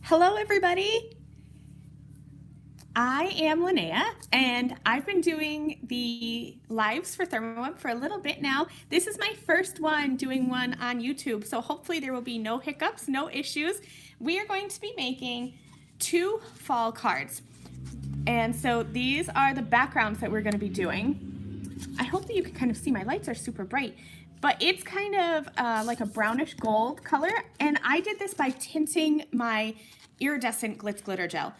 Hello everybody! I am Lynnea and I've been doing the lives for ThermOWeb for a little bit now. This is my first one doing one on YouTube, so hopefully there will be no hiccups, no issues. We are going to be making 2 fall cards. And so these are the backgrounds that we're going to be doing. I hope that you can kind of see, my lights are super bright, but it's kind of like a brownish gold color, and I did this by tinting my iridescent Glitz Glitter Gel.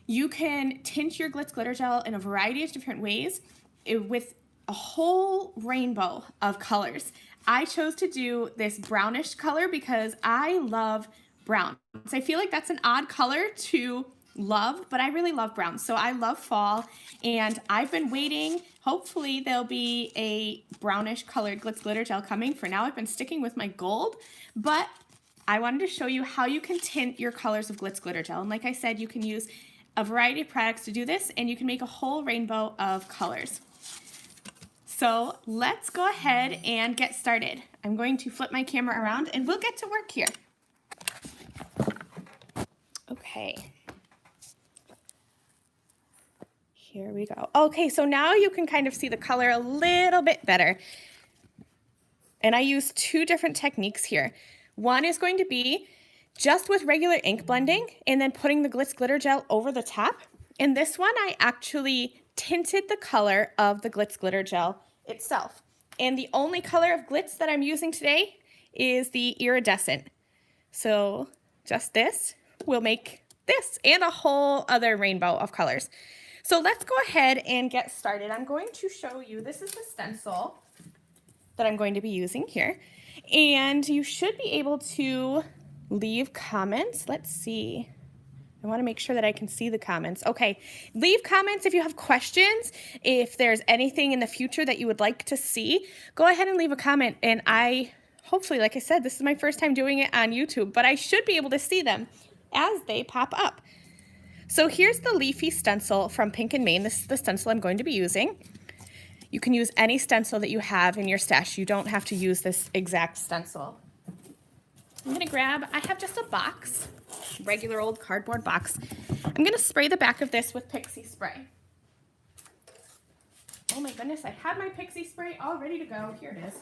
You can tint your Glitz Glitter Gel in a variety of different ways with a whole rainbow of colors. I chose to do this brownish color because I love brown. So I feel like that's an odd color to love, but I really love brown. So I love fall, and I've been waiting. Hopefully there'll be a brownish colored Glitz Glitter Gel coming. For now, I've been sticking with my gold, but I wanted to show you how you can tint your colors of Glitz Glitter Gel. And like I said, you can use a variety of products to do this, and you can make a whole rainbow of colors. So let's go ahead and get started. I'm going to flip my camera around and we'll get to work here. Okay. Here we go. Okay, so now you can kind of see the color a little bit better. And I use 2 different techniques here. One is going to be just with regular ink blending and then putting the Glitz Glitter Gel over the top. In this one, I actually tinted the color of the Glitz Glitter Gel itself. And the only color of glitz that I'm using today is the iridescent. So just this will make this and a whole other rainbow of colors. So let's go ahead and get started. I'm going to show you, this is the stencil that I'm going to be using here. And you should be able to leave comments. Let's see. I want to make sure that I can see the comments. Okay, leave comments if you have questions. If there's anything in the future that you would like to see, go ahead and leave a comment. And hopefully, like I said, this is my first time doing it on YouTube, but I should be able to see them as they pop up. So here's the leafy stencil from Pink and Maine. This is the stencil I'm going to be using. You can use any stencil that you have in your stash. You don't have to use this exact stencil. I'm gonna grab, I have just a box, regular old cardboard box. I'm gonna spray the back of this with Pixie spray. Oh my goodness, I had my Pixie spray all ready to go. Here it is.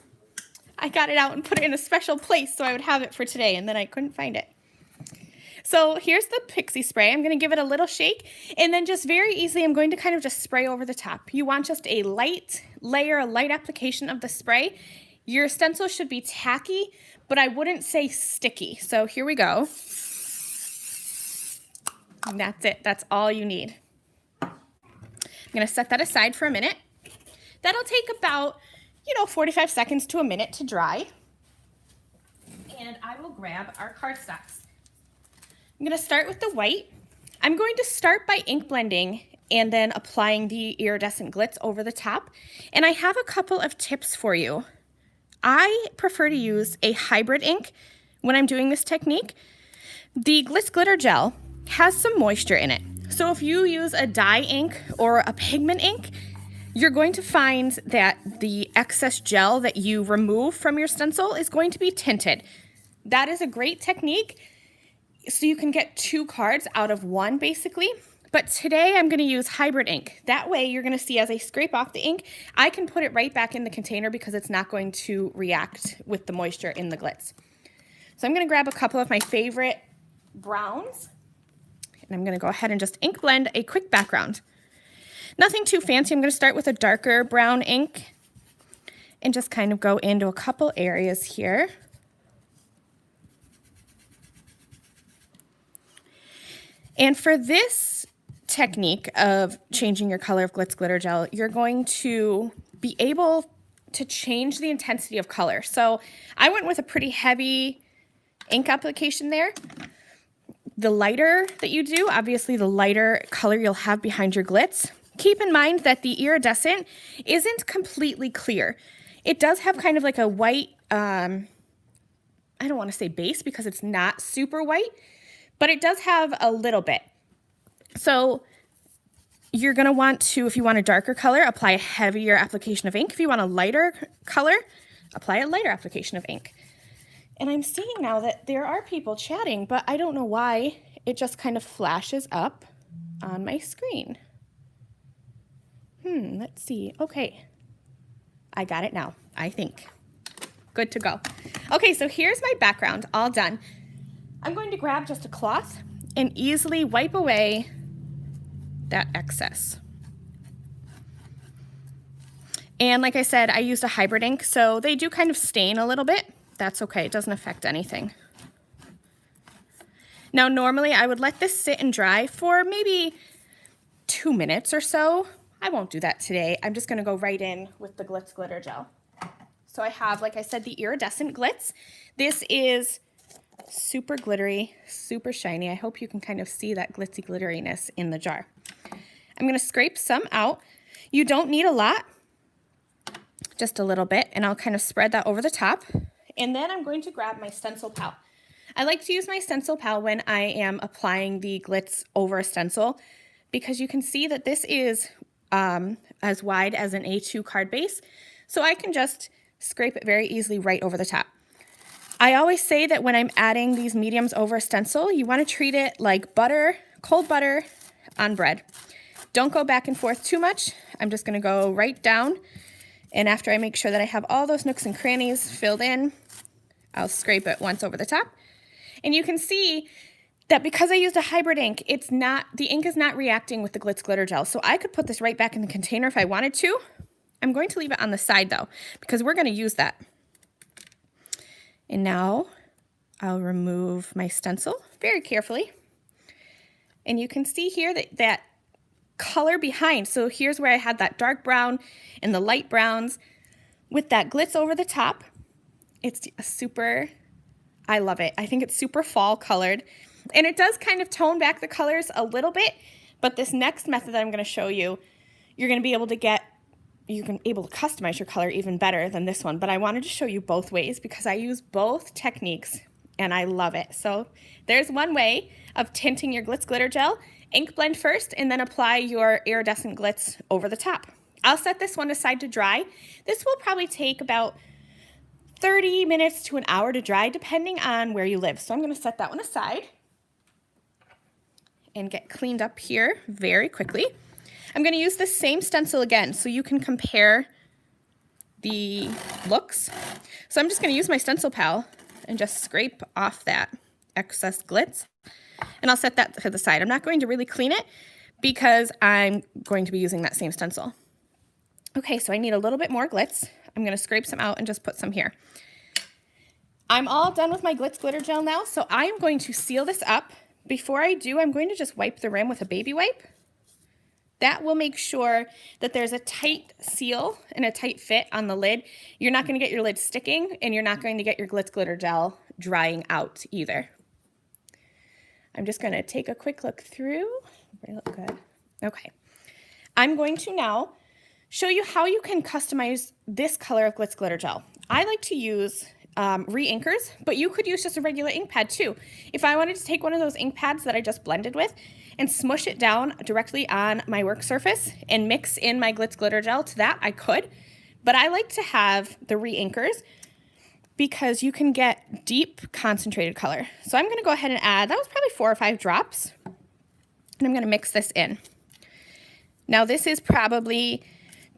I got it out and put it in a special place so I would have it for today, and then I couldn't find it. So here's the Pixie spray. I'm gonna give it a little shake, and then just very easily, I'm going to kind of just spray over the top. You want just a light layer, a light application of the spray. Your stencil should be tacky, but I wouldn't say sticky. So here we go. And that's it. That's all you need. I'm gonna set that aside for a minute. That'll take about, 45 seconds to a minute to dry. And I will grab our cardstocks. I'm gonna start with the white. I'm going to start by ink blending and then applying the iridescent glitz over the top. And I have a couple of tips for you. I prefer to use a hybrid ink when I'm doing this technique. The Glitz Glitter Gel has some moisture in it. So if you use a dye ink or a pigment ink, you're going to find that the excess gel that you remove from your stencil is going to be tinted. That is a great technique. So you can get 2 cards out of 1 basically. But today I'm going to use hybrid ink. That way you're going to see as I scrape off the ink, I can put it right back in the container because it's not going to react with the moisture in the glitz. So I'm going to grab a couple of my favorite browns, and I'm going to go ahead and just ink blend a quick background. Nothing too fancy. I'm going to start with a darker brown ink and just kind of go into a couple areas here. And for this technique of changing your color of Glitz Glitter Gel, you're going to be able to change the intensity of color. So I went with a pretty heavy ink application there. The lighter that you do, obviously the lighter color you'll have behind your glitz. Keep in mind that the iridescent isn't completely clear. It does have kind of like a white, I don't want to say base because it's not super white, but it does have a little bit. So you're going to want to, if you want a darker color, apply a heavier application of ink. If you want a lighter color, apply a lighter application of ink. And I'm seeing now that there are people chatting, but I don't know why it just kind of flashes up on my screen. Let's see. Okay. I got it now, I think. Good to go. Okay, so here's my background, all done. I'm going to grab just a cloth and easily wipe away that excess. And like I said, I used a hybrid ink, so they do kind of stain a little bit. That's okay, it doesn't affect anything. Now, normally I would let this sit and dry for maybe 2 minutes or so. I won't do that today. I'm just gonna go right in with the Glitz Glitter Gel. So I have, like I said, the iridescent glitz. This is super glittery, super shiny. I hope you can kind of see that glitzy glitteriness in the jar. I'm gonna scrape some out. You don't need a lot, just a little bit, and I'll kind of spread that over the top. And then I'm going to grab my stencil pal. I like to use my stencil pal when I am applying the glitz over a stencil, because you can see that this is as wide as an A2 card base, so I can just scrape it very easily right over the top. I always say that when I'm adding these mediums over a stencil, you want to treat it like butter, cold butter on bread. Don't go back and forth too much. I'm just going to go right down, and after I make sure that I have all those nooks and crannies filled in, I'll scrape it once over the top. And you can see that because I used a hybrid ink, the ink is not reacting with the Glitz Glitter Gel. So I could put this right back in the container if I wanted to. I'm going to leave it on the side though, because we're going to use that. And now I'll remove my stencil very carefully. And you can see here that color behind. So here's where I had that dark brown and the light browns with that glitz over the top. It's I love it. I think it's super fall colored. And it does kind of tone back the colors a little bit, but this next method that I'm going to show you, you're going to be able to customize your color even better than this one. But I wanted to show you both ways because I use both techniques and I love it. So there's one way of tinting your Glitz Glitter Gel. Ink blend first and then apply your iridescent glitz over the top. I'll set this one aside to dry. This will probably take about 30 minutes to an hour to dry depending on where you live. So I'm going to set that one aside and get cleaned up here very quickly. I'm going to use the same stencil again so you can compare the looks. So I'm just going to use my stencil pal and just scrape off that excess glitz. And I'll set that to the side. I'm not going to really clean it because I'm going to be using that same stencil. Okay, so I need a little bit more glitz. I'm going to scrape some out and just put some here. I'm all done with my Glitz Glitter Gel now, so I am going to seal this up. Before I do, I'm going to just wipe the rim with a baby wipe. That will make sure that there's a tight seal and a tight fit on the lid. You're not going to get your lid sticking, and you're not going to get your Glitz Glitter Gel drying out either. I'm just going to take a quick look through. They look good. Okay. I'm going to now show you how you can customize this color of Glitz Glitter Gel. I like to use re-inkers, but you could use just a regular ink pad too. If I wanted to take one of those ink pads that I just blended with and smush it down directly on my work surface and mix in my Glitz Glitter Gel to that, I could. But I like to have the re-inkers because you can get deep concentrated color. So I'm going to go ahead and add, that was probably 4 or 5 drops, and I'm going to mix this in. Now this is probably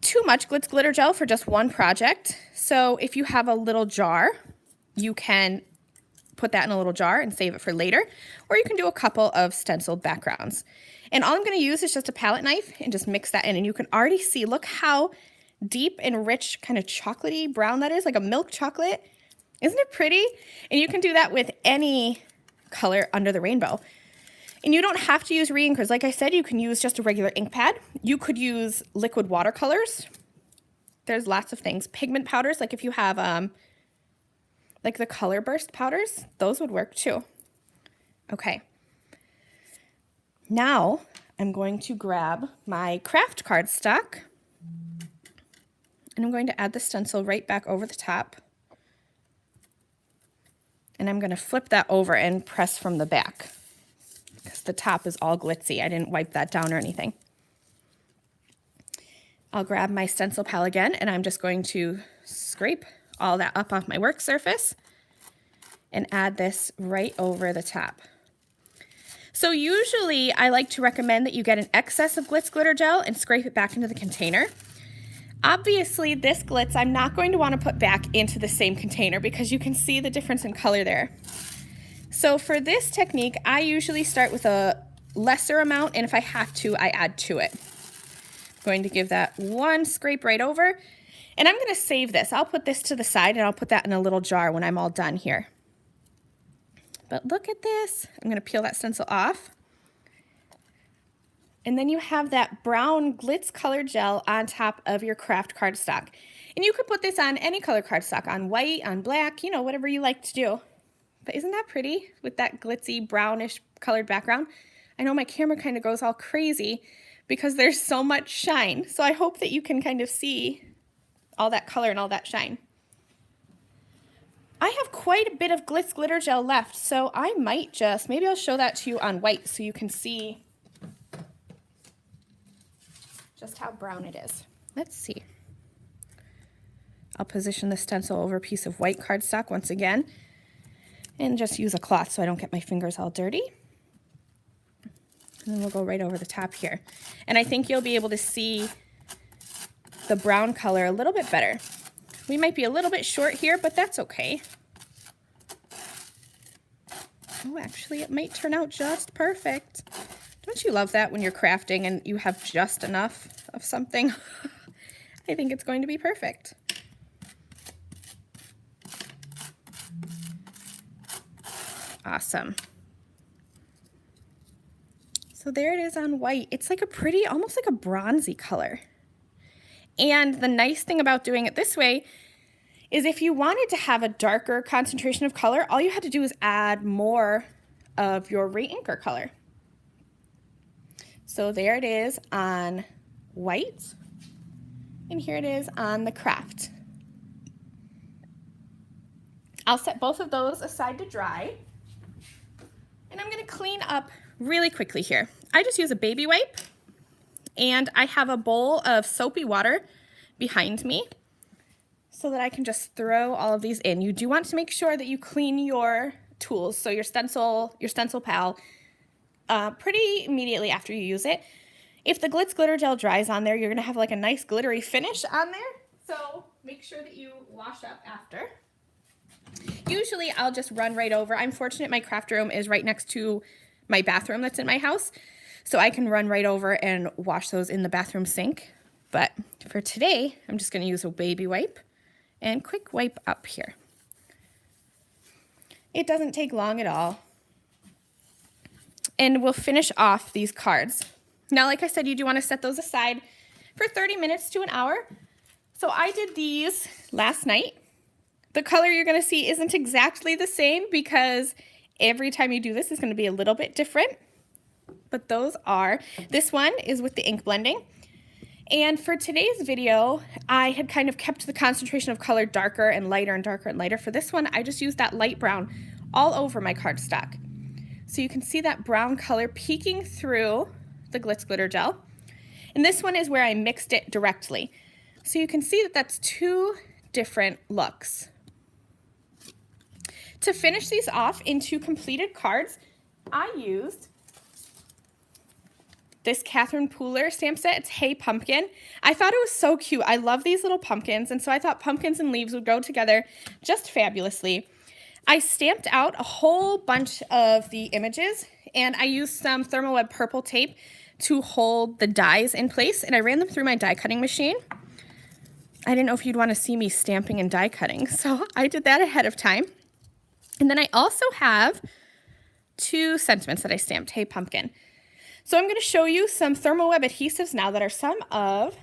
too much Glitz Glitter Gel for just one project. So if you have a little jar, you can put that in a little jar and save it for later, or you can do a couple of stenciled backgrounds. And all I'm going to use is just a palette knife and just mix that in. And you can already see, look how deep and rich, kind of chocolatey brown that is, like a milk chocolate. Isn't it pretty? And you can do that with any color under the rainbow. And you don't have to use re-inkers. Like I said, you can use just a regular ink pad. You could use liquid watercolors. There's lots of things. Pigment powders, like if you have like the color burst powders, those would work too. Okay. Now I'm going to grab my craft cardstock and I'm going to add the stencil right back over the top. And I'm going to flip that over and press from the back because the top is all glitzy. I didn't wipe that down or anything. I'll grab my stencil pal again and I'm just going to scrape all that up off my work surface and add this right over the top. So usually I like to recommend that you get an excess of Glitz Glitter Gel and scrape it back into the container. Obviously this glitz I'm not going to want to put back into the same container because you can see the difference in color there. So for this technique, I usually start with a lesser amount, and if I have to, I add to it. I'm going to give that one scrape right over, and I'm going to save this. I'll put this to the side and I'll put that in a little jar when I'm all done here. But look at this. I'm going to peel that stencil off. And then you have that brown glitz color gel on top of your craft cardstock. And you could put this on any color cardstock, on white, on black, you know, whatever you like to do. But isn't that pretty with that glitzy brownish colored background? I know my camera kind of goes all crazy because there's so much shine. So I hope that you can kind of see all that color and all that shine. I have quite a bit of Glitz Glitter Gel left, so I might just, maybe I'll show that to you on white so you can see just how brown it is. Let's see. I'll position the stencil over a piece of white cardstock once again and just use a cloth so I don't get my fingers all dirty. And then we'll go right over the top here. And I think you'll be able to see the brown color a little bit better. We might be a little bit short here, but that's okay. Oh, actually, it might turn out just perfect. Don't you love that when you're crafting and you have just enough of something? I think it's going to be perfect. Awesome. So there it is on white. It's like a pretty, almost like a bronzy color. And the nice thing about doing it this way is if you wanted to have a darker concentration of color, all you had to do is add more of your re-inker color. So there it is on white, and here it is on the craft. I'll set both of those aside to dry, and I'm going to clean up really quickly here. I just use a baby wipe, and I have a bowl of soapy water behind me so that I can just throw all of these in. You do want to make sure that you clean your tools, so your stencil pal, pretty immediately after you use it. If the Glitz Glitter Gel dries on there, you're going to have like a nice glittery finish on there, so make sure that you wash up after. Usually I'll just run right over. I'm fortunate my craft room is right next to my bathroom that's in my house, so I can run right over and wash those in the bathroom sink. But for today, I'm just going to use a baby wipe and quick wipe up here. It doesn't take long at all. And we'll finish off these cards. Now, like I said, you do want to set those aside for 30 minutes to an hour. So I did these last night. The color you're going to see isn't exactly the same because every time you do this is going to be a little bit different. But those are, this one is with the ink blending. And for today's video, I had kind of kept the concentration of color darker and lighter and darker and lighter. For this one, I just used that light brown all over my cardstock. So you can see that brown color peeking through the Glitz Glitter Gel. And this one is where I mixed it directly. So you can see that that's two different looks. To finish these off into completed cards, I used this Catherine Pooler stamp set. It's Hey Pumpkin. I thought it was so cute. I love these little pumpkins, and so I thought pumpkins and leaves would go together just fabulously. I stamped out a whole bunch of the images, and I used some ThermOWeb purple tape to hold the dies in place, and I ran them through my die cutting machine. I didn't know if you'd want to see me stamping and die cutting, so I did that ahead of time. And then I also have two sentiments that I stamped, Hey Pumpkin. So I'm going to show you some ThermOWeb adhesives now that are some of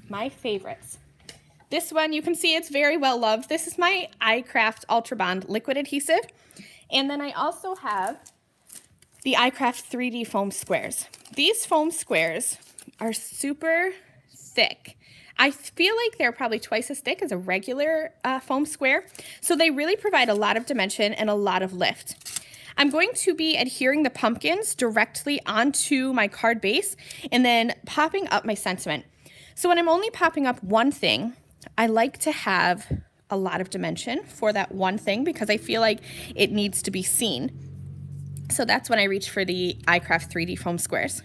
my favorites. This one, you can see it's very well loved. This is my iCraft Ultra Bond liquid adhesive. And then I also have the iCraft 3D foam squares. These foam squares are super thick. I feel like they're probably twice as thick as a regular foam square. So they really provide a lot of dimension and a lot of lift. I'm going to be adhering the pumpkins directly onto my card base and then popping up my sentiment. So when I'm only popping up one thing, I like to have a lot of dimension for that one thing because I feel like it needs to be seen. So that's when I reach for the iCraft 3D foam squares.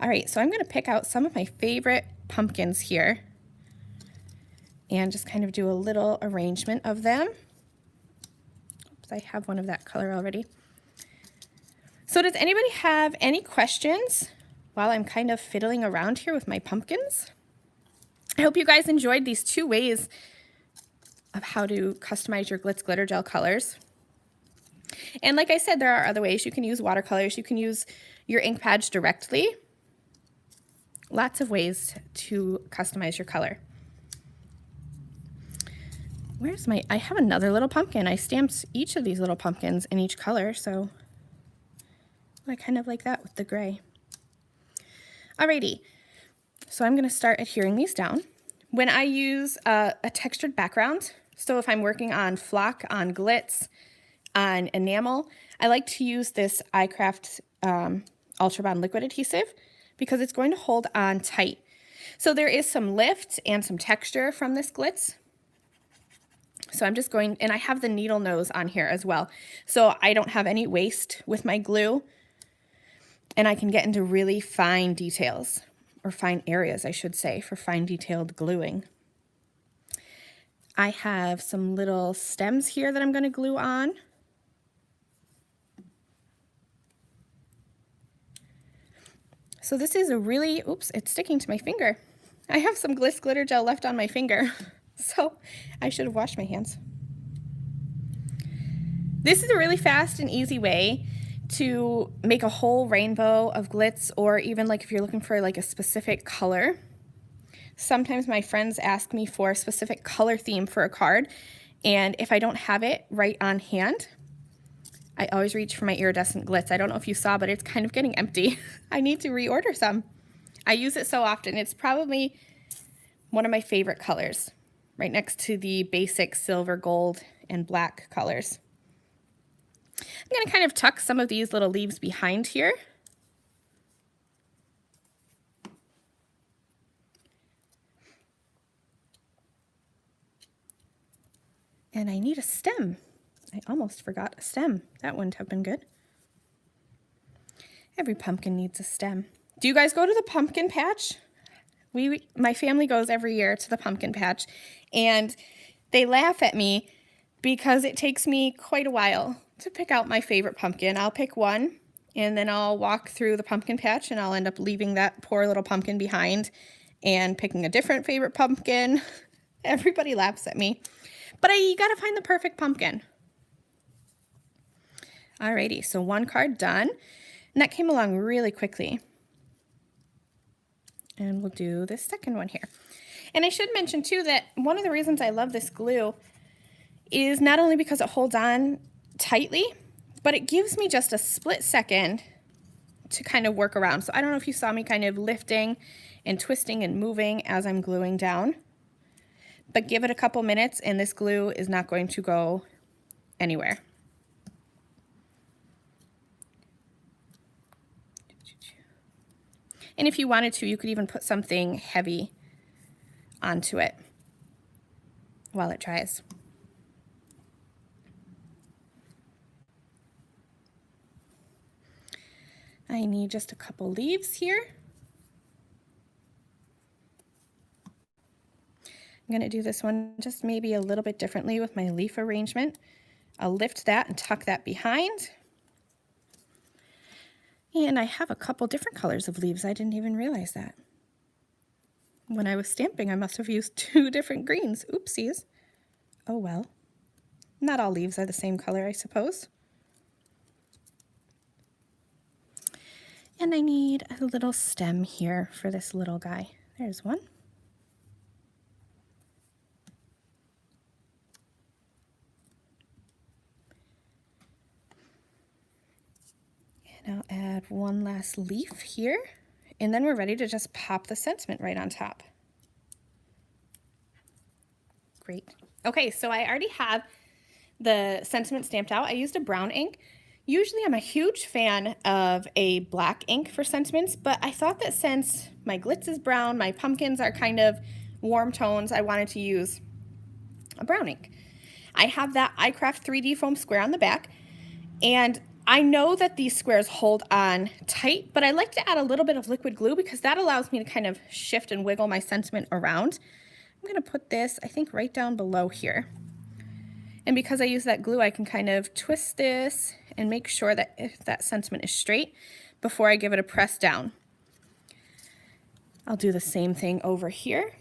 All right, so I'm gonna pick out some of my favorite pumpkins here and just kind of do a little arrangement of them. Oops, I have one of that color already. So does anybody have any questions while I'm kind of fiddling around here with my pumpkins? I hope you guys enjoyed these 2 ways of how to customize your Glitz Glitter Gel colors. And like I said, there are other ways. You can use watercolors. You can use your ink pads directly. Lots of ways to customize your color. Where's my, I have another little pumpkin. I stamped each of these little pumpkins in each color, so I kind of like that with the gray. Alrighty, so I'm gonna start adhering these down. When I use a textured background, so if I'm working on flock, on glitz, on enamel, I like to use this iCraft Ultra Bond liquid adhesive because it's going to hold on tight. So there is some lift and some texture from this glitz. So I'm just going, and I have the needle nose on here as well. So I don't have any waste with my glue, and I can get into really fine details, or fine areas, I should say, for fine detailed gluing. I have some little stems here that I'm going to glue on. So this is a really, oops, it's sticking to my finger. I have some Glitz Glitter Gel left on my finger, so I should have washed my hands. This is a really fast and easy way to make a whole rainbow of glitz, or even like if you're looking for like a specific color. Sometimes my friends ask me for a specific color theme for a card, and if I don't have it right on hand, I always reach for my iridescent glitz. I don't know if you saw, but it's kind of getting empty. I need to reorder some. I use it so often. It's probably one of my favorite colors, right next to the basic silver, gold, and black colors. I'm going to kind of tuck some of these little leaves behind here. And I need a stem. I almost forgot a stem. That wouldn't have been good. Every pumpkin needs a stem. Do you guys go to the pumpkin patch? My family goes every year to the pumpkin patch, and they laugh at me because it takes me quite a while to pick out my favorite pumpkin. I'll pick one, and then I'll walk through the pumpkin patch, and I'll end up leaving that poor little pumpkin behind and picking a different favorite pumpkin. Everybody laughs at me. But you gotta find the perfect pumpkin. Alrighty, so one card done. And that came along really quickly. And we'll do this second one here. And I should mention too that one of the reasons I love this glue is not only because it holds on tightly, but it gives me just a split second to kind of work around. So I don't know if you saw me kind of lifting and twisting and moving as I'm gluing down. But give it a couple minutes and this glue is not going to go anywhere. And if you wanted to, you could even put something heavy onto it while it dries. I need just a couple leaves here. I'm going to do this one just maybe a little bit differently with my leaf arrangement. I'll lift that and tuck that behind. And I have a couple different colors of leaves. I didn't even realize that. When I was stamping, I must have used 2 different greens. Oopsies. Oh well. Not all leaves are the same color, I suppose. And I need a little stem here for this little guy. There's one. And I'll add one last leaf here, and then we're ready to just pop the sentiment right on top. Great. Okay, so I already have the sentiment stamped out. I used a brown ink. Usually I'm a huge fan of a black ink for sentiments, but I thought that since my glitz is brown, my pumpkins are kind of warm tones, I wanted to use a brown ink. I have that iCraft 3D foam square on the back, and I know that these squares hold on tight, but I like to add a little bit of liquid glue because that allows me to kind of shift and wiggle my sentiment around. I'm going to put this, I think, right down below here. And because I use that glue, I can kind of twist this and make sure that that sentiment is straight before I give it a press down. I'll do the same thing over here.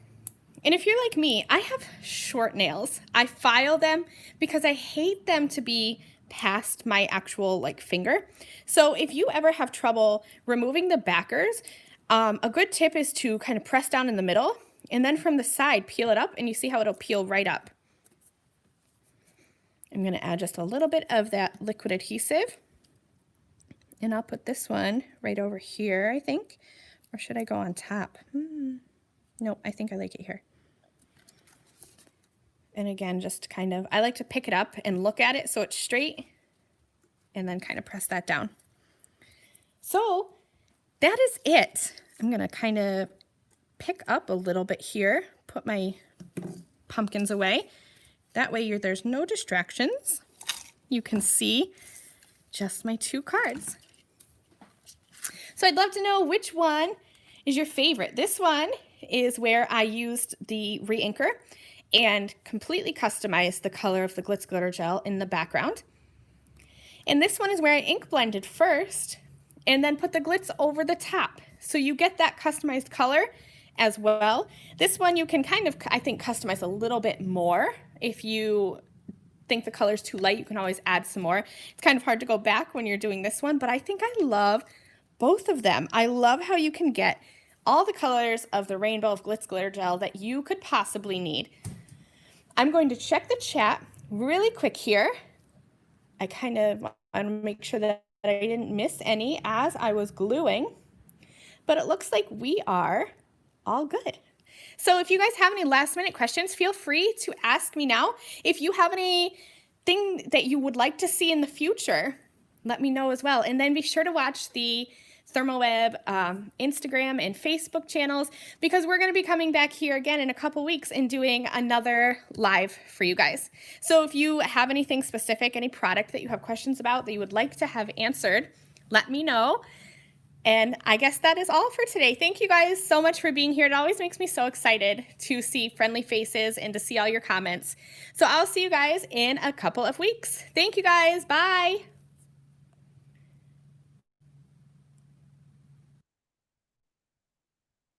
And if you're like me, I have short nails. I file them because I hate them to be past my actual like finger. So if you ever have trouble removing the backers, a good tip is to kind of press down in the middle and then from the side peel it up, and you see how it'll peel right up. I'm going to add just a little bit of that liquid adhesive, and I'll put this one right over here, I think. Or should I go on top? Nope, I think I like it here. And again, just kind of, I like to pick it up and look at it so it's straight and then kind of press that down. So that is it. I'm going to kind of pick up a little bit here, put my pumpkins away. That way there's no distractions. You can see just my 2 cards. So I'd love to know which one is your favorite. This one is where I used the re-inker and completely customized the color of the Glitz Glitter Gel in the background. And this one is where I ink blended first and then put the glitz over the top. So you get that customized color as well. This one you can kind of, I think, customize a little bit more. If you think the color's too light, you can always add some more. It's kind of hard to go back when you're doing this one, but I think I love both of them. I love how you can get all the colors of the rainbow of Glitz Glitter Gel that you could possibly need. I'm going to check the chat really quick here. I kind of want to make sure that I didn't miss any as I was gluing, but it looks like we are all good. So if you guys have any last minute questions, feel free to ask me now. If you have anything that you would like to see in the future, let me know as well. And then be sure to watch the ThermOWeb Instagram and Facebook channels, because we're going to be coming back here again in a couple weeks and doing another live for you guys. So if you have anything specific, any product that you have questions about that you would like to have answered, let me know. And I guess that is all for today. Thank you guys so much for being here. It always makes me so excited to see friendly faces and to see all your comments. So I'll see you guys in a couple of weeks. Thank you guys. Bye.